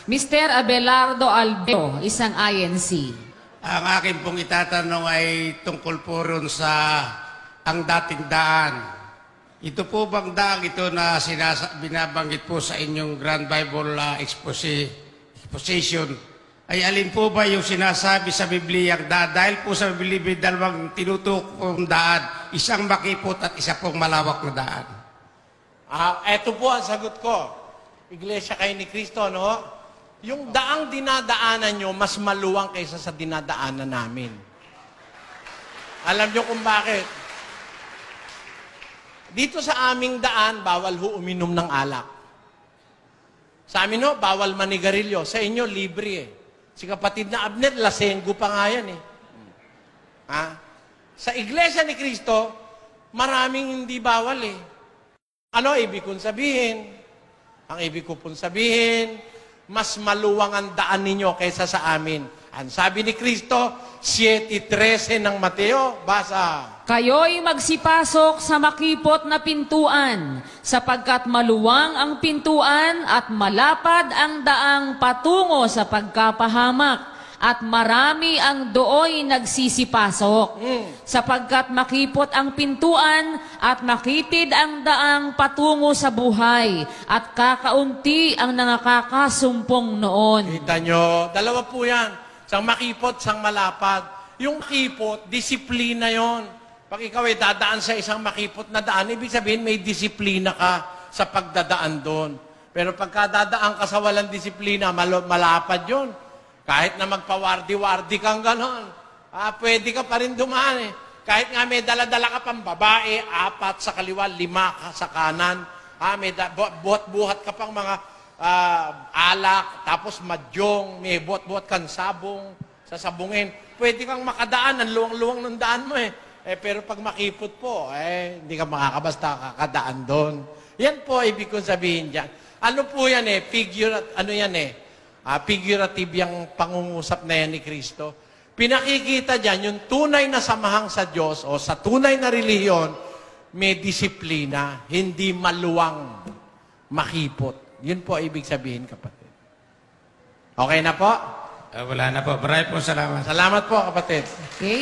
Mr. Abelardo Albeo, isang INC. Ang akin pong itatanong ay tungkol po ron sa ang dating daan. Ito po bang daang ito na binabanggit po sa inyong Grand Bible Exposition ay alin po ba yung sinasabi sa Biblia dahil po sa Biblia may dalawang tinutukong daan, isang makipot at isa pong malawak na daan? Eto po ang sagot ko. Iglesia kayo ni Cristo, no? Yung daang dinadaanan nyo, mas maluwang kaysa sa dinadaanan namin. Alam nyo kung bakit? Dito sa aming daan, bawal ho uminom ng alak. Sa amin ho, bawal manigarilyo. Sa inyo, libre eh. Si kapatid na Abner, lasenggo pa nga yan eh. Sa Iglesia ni Cristo, maraming hindi bawal eh. Ano ibig kong sabihin? Ang ibig ko pong sabihin, mas maluwang ang daan ninyo kaysa sa amin. Ang sabi ni Cristo, 7:13 ng Mateo, basa. Kayo'y magsipasok sa makipot na pintuan, sapagkat maluwang ang pintuan at malapad ang daang patungo sa pagkapahamak, at marami ang dooy nagsisipasok. Sapagkat makipot ang pintuan at makitid ang daang patungo sa buhay, at kakaunti ang nakakasumpong noon. Kita nyo, dalawa po yan. Sang makipot, sang malapad. Yung makipot, disiplina yon. Pag ikaw ay dadaan sa isang makipot na daan, ibig sabihin may disiplina ka sa pagdadaan doon. Pero pagka dadaan ka sa walang disiplina, malapad yon. Kahit na magpawardi-wardi kang ganon, pwede ka pa rin dumaan eh. Kahit nga may dala-dala ka pang babae, 4 sa kaliwa, 5 ka sa kanan, may buhat-buhat ka pang mga alak, tapos madyong, may buhat-buhat kang sabong, sasabungin. Pwede kang makadaan, ang luwang-luwang ng daan mo eh. Pero pag makipot po, hindi ka makakabasta kakadaan doon. Yan po, ibig kong sabihin dyan. Ano po yan eh, figurative yung pangungusap na yan ni Kristo. Pinakikita dyan, yung tunay na samahang sa Diyos o sa tunay na relihiyon, may disiplina, hindi maluwang makipot. Yun po ibig sabihin, kapatid. Okay na po? Wala na po. Maraming po salamat. Salamat po, kapatid. Okay?